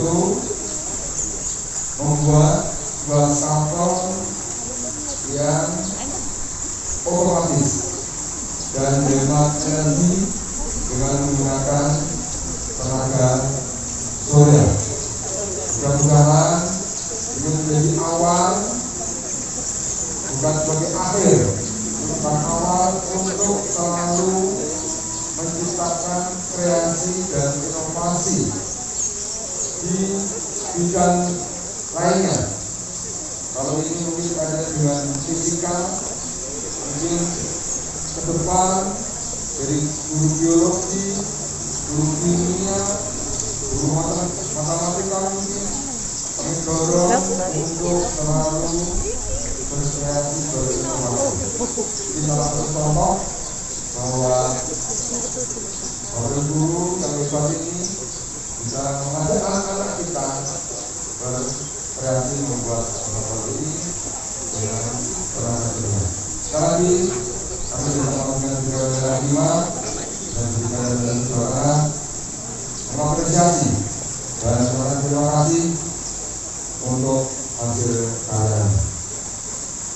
yaitu membuat sebuah sampel yang otomatis dan hemat energi dengan menggunakan tenaga surya. Mudah-mudahan ini menjadi awal, bukan sebagai akhir, bukan awal untuk selalu menciptakan kreasi dan inovasi di bidang lainnya. Kalau ini mungkin ada dengan fisika, mungkin ke depan dari guru biologi, guru kimia, guru matematika mungkin kami dorong untuk selalu berkreasi berinovasi. Ini salah satu contoh bahwa Bapak Guru yang hebat ini bisa mengajak anak-anak kita berkreasi membuat seperti ini dengan tenaga surya. Sekali lagi kami bersama dengan Bidara Bima dan Bidara Suara mengapresiasi dan mengucapkan terima kasih untuk hasil karya.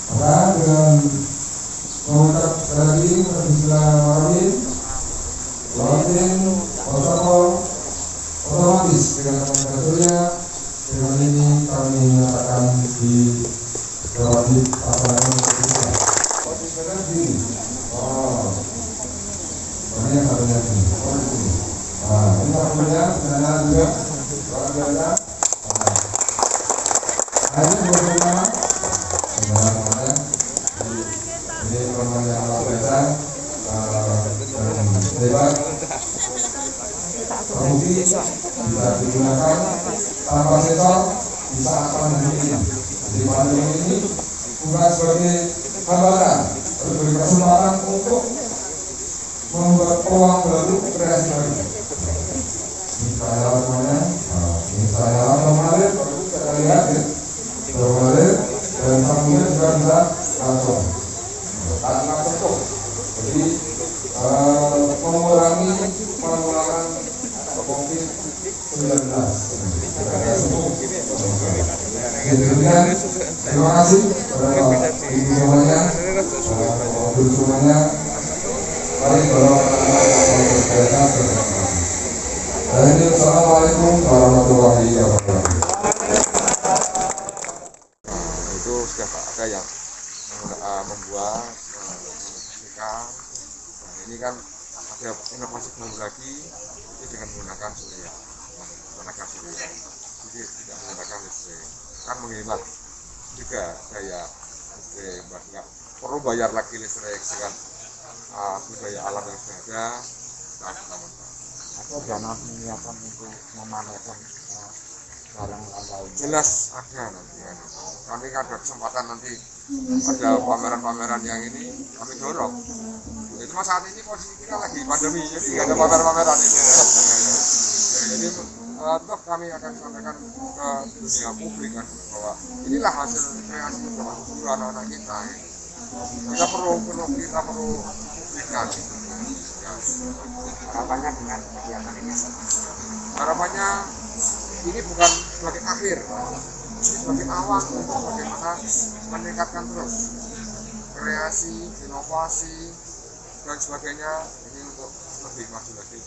Maka dengan mengucap sekali lagi Bismillahirrahmanirrahim, Latin protokol otomatis dengan tenaga surya. Dengan ini kami menyatakan di wajib pasangan kita. Wajib sini. Oh, ini harusnya sini. Oh, di sini. Nah, ini satunya sebenarnya juga luar biasa. Nah, ini bersama sebenarnya ini teman yang luar biasa dan hebat. Terbukti bisa digunakan tanpa sensor bisa akan ini. Jadi pandemi ini bukan sebagai hambatan, sebagai kesempatan untuk membuat peluang baru, kreasi baru. Ini saya semuanya, ini saya kemarin baru kita lihat ya, kemarin dan sambungnya juga bisa langsung tanpa bentuk. Jadi mengurangi penularan COVID-19. Terima kasih kepada ibu semuanya, guru semuanya. Mari kalau Assalamualaikum warahmatullahi wabarakatuh. Itu sudah ada yang membuat menginovasikan. Nah, ini kan ada inovasi baru lagi itu dengan menggunakan surya, tenaga surya. Jadi tidak menggunakan listrik, kan menghemat juga daya listrik, nggak perlu bayar lagi listrik dengan budaya alam yang sudah ada. Atau dana menyiapkan untuk memamerkan barang lain. Jelas ada nanti kan. Kami ada kesempatan nanti ada pameran-pameran yang ini kami dorong. Itu saat ini posisi kita lagi pandemi, jadi nggak ada pameran-pameran ini. Jadi tetap kami akan sampaikan ke dunia publik kan bahwa inilah hasil kreasi bersama anak-anak kita. Kita perlu publikkan. Ya. Harapannya dengan kegiatan ini, harapannya ini bukan sebagai akhir, ini sebagai awal untuk bagaimana meningkatkan terus kreasi, inovasi dan sebagainya ini untuk lebih maju lagi,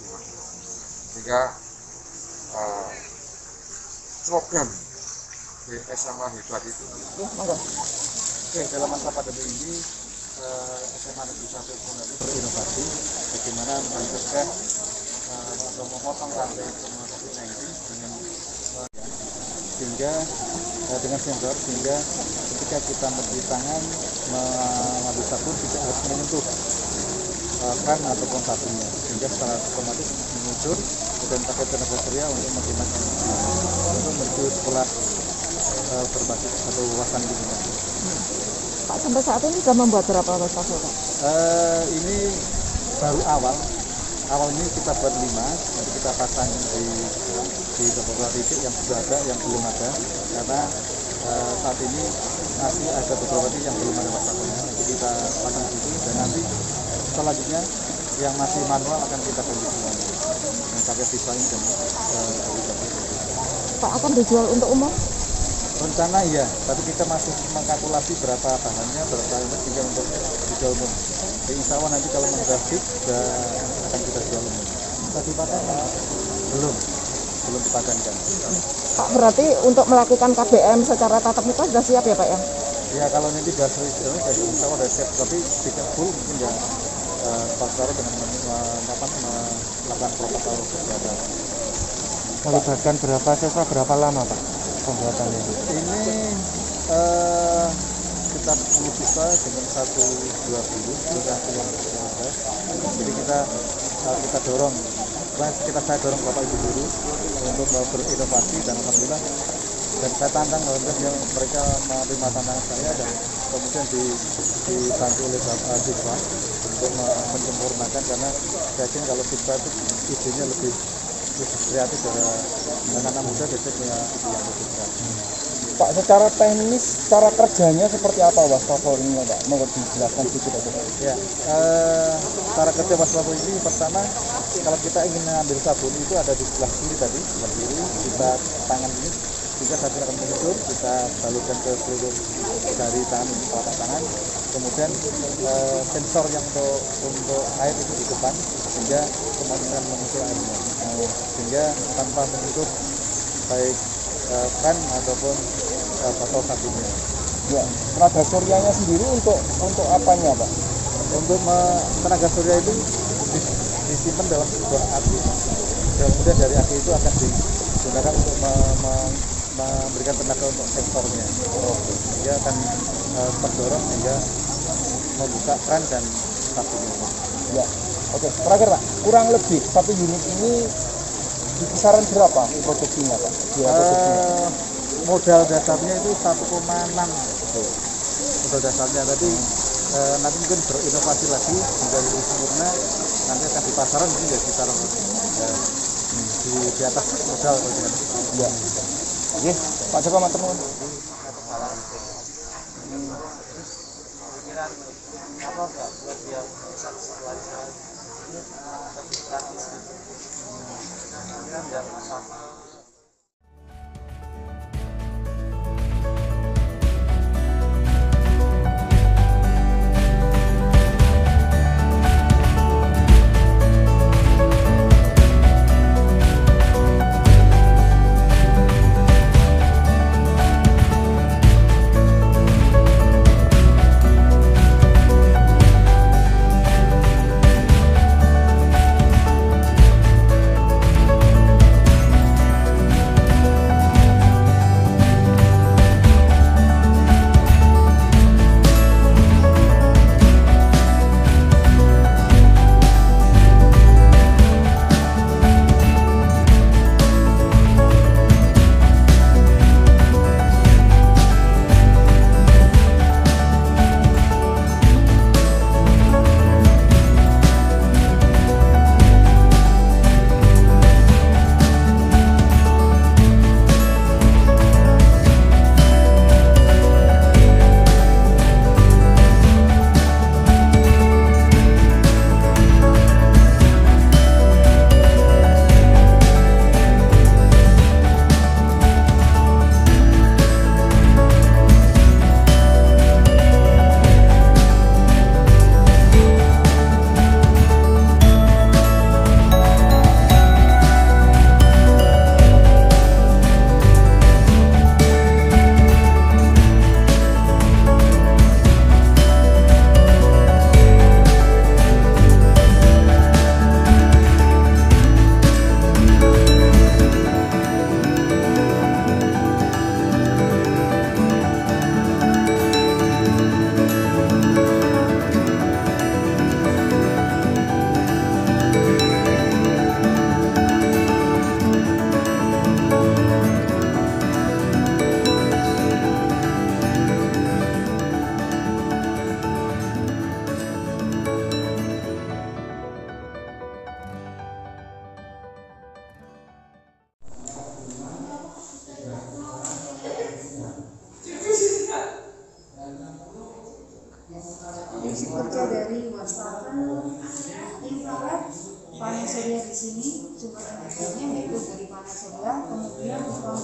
sehingga slogan SMA hebat itu. Oke, dalam masa pandemi ini SMA Negeri 1 Pondok berinovasi bagaimana mencegah atau memotong rantai COVID-19 dengan sehingga dengan sensor, sehingga ketika kita mencuci tangan mengambil sabun tidak harus menyentuh kan ataupun sabunnya, sehingga secara otomatis mengucur dan pakai tenaga surya untuk menghemat untuk menuju sekolah berbasis atau wawasan lingkungan. Pak, sampai saat ini sudah membuat berapa wastafel, Pak? Ini baru awal ini kita buat 5, nanti kita pasang di beberapa titik yang sudah ada, yang belum ada, karena saat ini masih ada beberapa titik yang belum ada wastafelnya, nanti kita pasang di situ, dan nanti selanjutnya yang masih manual akan kita ganti semuanya yang pakai pisau ini dan Pak akan dijual untuk umum? Rencana iya, tapi kita masih mengkalkulasi berapa bahannya, berapa ini tinggal untuk dijual umum. Jadi insya Allah nanti kalau menggrafik sudah akan kita jual umum. Sudah dipatenkan? Belum dipatenkan. Pak, berarti untuk melakukan KBM secara tatap muka sudah siap ya Pak ya? Ya kalau nanti sudah insya Allah sudah siap, tapi tidak full mungkin ya faktor dengan melakukan protokol kesehatan. Melibatkan berapa siswa, berapa lama Pak pembuatannya? Ini sekitar 10 siswa dengan 1-2 guru sudah selesai. Jadi kita dorong, saya dorong Bapak Ibu guru untuk berinovasi dan alhamdulillah dan saya tantang alhamdulillah mereka menerima tantangan saya dan kemudian dibantu oleh Bapak siswa untuk menyempurnakan karena saya yakin kalau siswa itu idenya lebih kreatif dari anak-anak muda biasanya punya ide yang lebih kreatif. Pak, secara teknis, cara kerjanya seperti apa wastafel ini Pak? Mau dijelaskan sedikit aja Pak? Ya, cara kerja wastafel ini pertama kalau kita ingin mengambil sabun itu ada di sebelah kiri tadi, sebelah kiri kita tangan ini jika sabun akan menyusur kita balurkan ke seluruh dari tangan telapak tangan, kemudian sensor yang untuk air itu di depan sehingga kemungkinan menyusur airnya, sehingga tanpa menyentuh baik kan ataupun botol sabunnya. Ya, tenaga suryanya sendiri untuk apanya Pak? Untuk tenaga surya itu disimpan dalam sebuah aki. Kemudian dari aki itu akan digunakan untuk memberikan tenaga untuk sensornya. Dia akan terdorong hingga membuka kran dan sabunnya. Ya, oke. Terakhir Pak, kurang lebih satu unit ini di kisaran berapa produksinya Pak? Modal dasarnya itu 1,6 gitu. Modal dasarnya tadi nanti mungkin berinovasi lagi hingga lebih sempurna, nanti akan di pasaran mungkin ya sekitar di atas modal dengan ya. Oke, Pak Joko matur nuwun.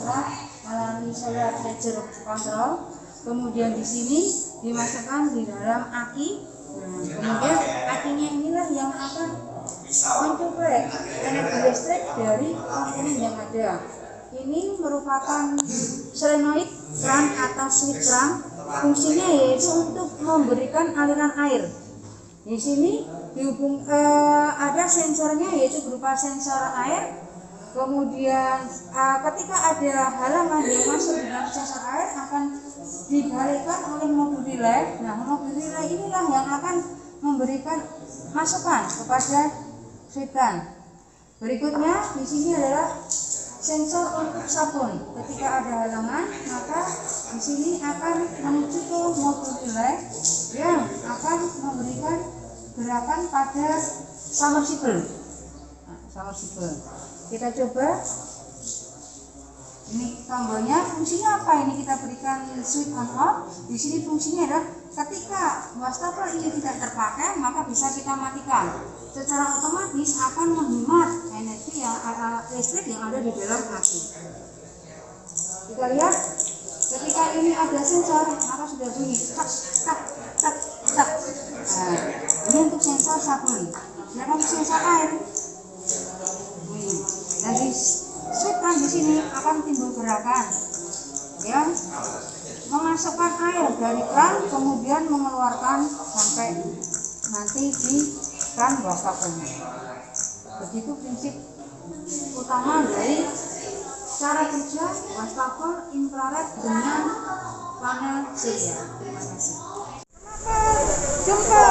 dimasukkan melalui solar pressure control. Kemudian di sini dimasukkan di dalam aki. Nah, kemudian akinya inilah yang akan mencuplai energi listrik dari komponen yang ada. Ini merupakan solenoid keran atau switch keran. Fungsinya yaitu untuk memberikan aliran air. Di sini ada sensornya yaitu berupa sensor air. Kemudian ketika ada halangan yang masuk dengan sensor air akan dibalikkan oleh mobil relay. Nah, mobil relay inilah yang akan memberikan masukan kepada switch keran. Berikutnya di sini adalah sensor untuk sabun. Ketika ada halangan, maka di sini akan menuju ke mobil relay yang akan memberikan gerakan pada submersible. Nah, submersible. Kita coba. Ini tombolnya, fungsinya apa? Ini kita berikan switch on off. Di sini fungsinya adalah ketika wastafel ini tidak terpakai, maka bisa kita matikan. Secara otomatis akan menghemat energi listrik yang ada di dalam aki. Kita lihat, ketika ini ada sensor, maka sudah bunyi tak tak tak tak. Nah, ini untuk sensor sabun. Sedangkan untuk sensor air, dan di switch kan di sini akan timbul gerakan yang memasukkan air dari keran kemudian mengeluarkan sampai nanti di keran wastafelnya. Begitu prinsip utama dari cara kerja wastafel infrared dengan panel surya. Terima kasih. Jumpa.